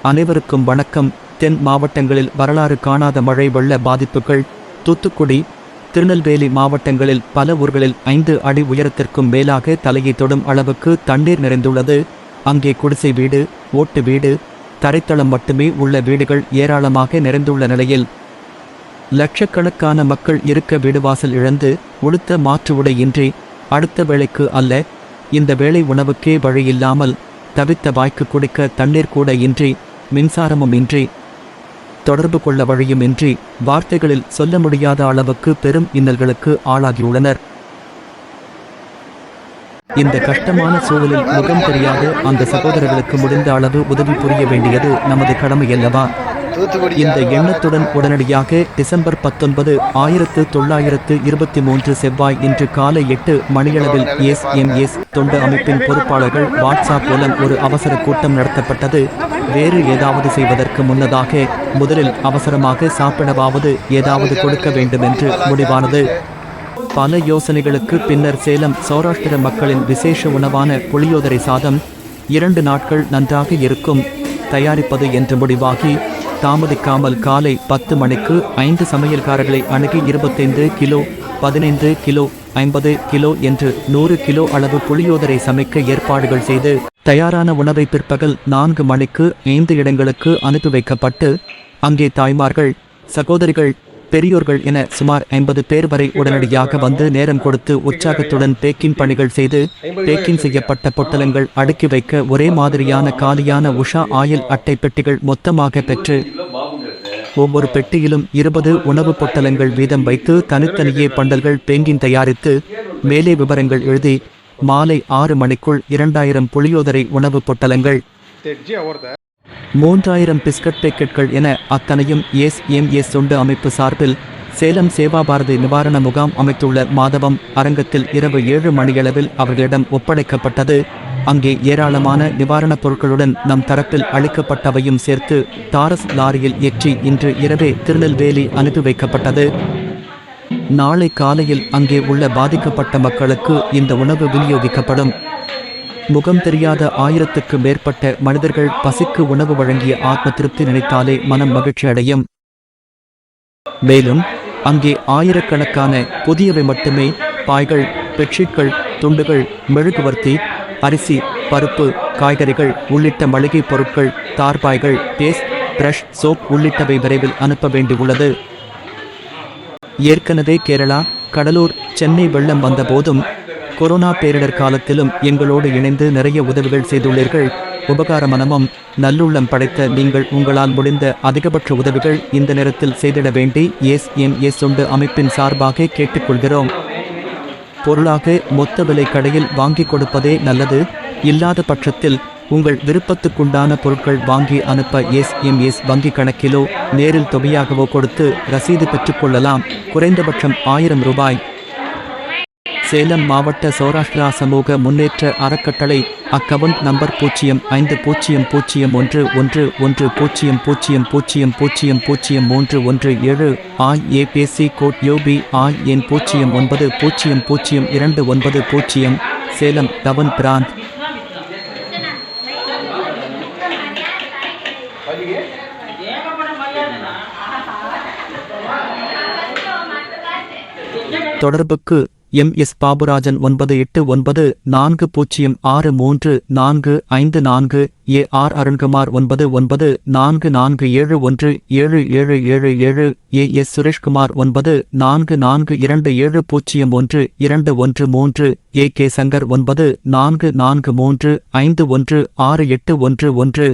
அனைவருக்கும் வணக்கம். தென் மாவட்டங்களில் வரலாறு காணாத மழை வெள்ள பாதிப்புகள். தூத்துக்குடி, திருநெல்வேலி மாவட்டங்களில் பல ஊர்களில் 5 அடி உயரத்திற்கும் மேலாக தலையை தொடும் அளவுக்கு தண்ணீர் நிறைந்துள்ளது. அங்கே குடிசை வீடு, ஓட்டு வீடு, தரைத்தளம் மட்டுமே உள்ள வீடுகள் ஏராளமாக நிறைந்துள்ள நிலையில் லட்சக்கணக்கான மக்கள் இருக்க வீடுவாசல் இழந்து, உடுத்த மாற்று உடை இன்றி, அடுத்த வேளைக்கு அல்ல, இந்த வேளை உணவுக்கே வழியில்லாமல் தவித்த வாய்க்கு குடிக்க தண்ணீர் கூட இன்றி, மின்சாரமும் இன்றி, தொடர்பு கொள்ள வழியும் இன்றி, வார்த்தைகளில் சொல்ல முடியாத அளவுக்கு பெரும் இன்னல்களுக்கு ஆளாகியுள்ளனர். இந்த கஷ்டமான சூழலில் முகம் தெரியாத அந்த சகோதரர்களுக்கு முடிந்த அளவு உதவி புரிய வேண்டியது நமது கடமையல்லவா? இந்த எண்ணத்துடன் உடனடியாக டிசம்பர் 19, 1923 செவ்வாய் இன்று காலை 8 மணியளவில் எஸ் தொண்டு அமைப்பின் பொறுப்பாளர்கள் வாட்ஸ்அப் மூலம் ஒரு அவசர கூட்டம் நடத்தப்பட்டது. வேறு ஏதாவது செய்வதற்கு முன்னதாக முதலில் அவசரமாக சாப்பிடவாவது ஏதாவது கொடுக்க வேண்டும் என்று முடிவானது. பல யோசனைகளுக்கு பின்னர் சேலம் சௌராஷ்டிர மக்களின் விசேஷ உணவான புளியோதரை சாதம் 2 நாட்கள் நன்றாக இருக்கும் தயாரிப்பது என்று முடிவாகி, தாமதிக்காமல் காலை 10 மணிக்கு 5 சமையல்காரர்களை அணுகி 25 கிலோ, 15 கிலோ, 50 கிலோ என்று 100 கிலோ அளவு புளியோதரை சமைக்க ஏற்பாடுகள் செய்து, தயாரான உணவை பிற்பகல் 4 மணிக்கு 5 இடங்களுக்கு அனுப்பி வைக்கப்பட்டு, அங்கே தாய்மார்கள், சகோதரிகள், பெரியோர்கள் என சுமார் 50 பேர் வரை உடனடியாக வந்து நேரம் கொடுத்து உற்சாகத்துடன் பேக்கிங் பணிகள் செய்து, பேக்கிங் செய்யப்பட்ட பொட்டலங்கள் அடுக்கி வைக்க ஒரே மாதிரியான காலியான உஷா ஆயில் அட்டை பெட்டிகள் மொத்தமாக பெற்று, ஒவ்வொரு பெட்டியிலும் 20 உணவு பொட்டலங்கள் வீதம் வைத்து தனித்தனியே பண்டல்கள் பேங்கிங் தயாரித்து, மேலே விவரங்கள் எழுதி, மாலை 6 மணிக்குள் 2000 புளியோதரை உணவு பொட்டலங்கள், 3000 பிஸ்கட் பேக்கெட்கள் என அத்தனையும் எஸ் தொண்டு அமைப்பு சார்பில் சேலம் சேவா பாரதி நிவாரண முகாம் அமைத்துள்ள மாதவம் அரங்கத்தில் இரவு 7 மணியளவில் அவர்களிடம் ஒப்படைக்கப்பட்டது. அங்கே ஏராளமான நிவாரணப் பொருட்களுடன் நம் தரப்பில் அளிக்கப்பட்டவையும் சேர்த்து டாரஸ் லாரியில் ஏற்றி இன்று இரவே திருநெல்வேலி அனுப்பி வைக்கப்பட்டது. நாளை காலையில் அங்கே உள்ள பாதிக்கப்பட்ட மக்களுக்கு இந்த உணவு விநியோகிக்கப்படும். முகம் தெரியாத 1000க்கு மேற்பட்ட மனிதர்கள் பசிக்கு உணவு வழங்கிய ஆத்ம திருப்தி நினைத்தாலே மனம் மகிழ்ச்சி அடையும். மேலும் அங்கே ஆயிரக்கணக்கான புதியவை மட்டுமே பாய்கள், பெட்ஷீட்கள், துண்டுகள், மெழுகுவர்த்தி, அரிசி, பருப்பு, காய்கறிகள் உள்ளிட்ட மளிகை பொருட்கள், தார்பாய்கள், பேஸ்ட், பிரஷ், சோப் உள்ளிட்டவை விரைவில் அனுப்ப வேண்டியுள்ளது. ஏற்கனவே கேரளா, கடலூர், சென்னை வெள்ளம் வந்த போதும் கொரோனா பேரிடர் காலத்திலும் எங்களோடு இணைந்து நிறைய உதவிகள் செய்துள்ளீர்கள். உபகார மனமும் நல்லுள்ளம் படைத்த நீங்கள் உங்களால் முடிந்த அதிகபட்ச உதவிகள் இந்த நேரத்தில் செய்திட வேண்டி எஸ் தொண்டு அமைப்பின் சார்பாக கேட்டுக்கொள்கிறோம். பொருளாக மொத்த விலை கடையில் வாங்கி கொடுப்பதே நல்லது. இல்லாத பட்சத்தில் உங்கள் விருப்பத்துக்குண்டான பொருட்கள் வாங்கி அனுப்ப எஸ் வங்கி கணக்கிலோ நேரில் தொகையாகவோ கொடுத்து ரசீது பெற்றுக்கொள்ளலாம். குறைந்தபட்சம் 1000 ரூபாய். சேலம் மாவட்ட சௌராஷ்டிரா சமூக முன்னேற்ற அறக்கட்டளை account number 0500100000000317 IAPC code UBIN 090290 Salem town branch. தொடர்புக்கு MS Baburajan 9894063454, AR Arunkumar 9944717777, AS Sureshkumar 9442700121, AK Shankar 9443516811.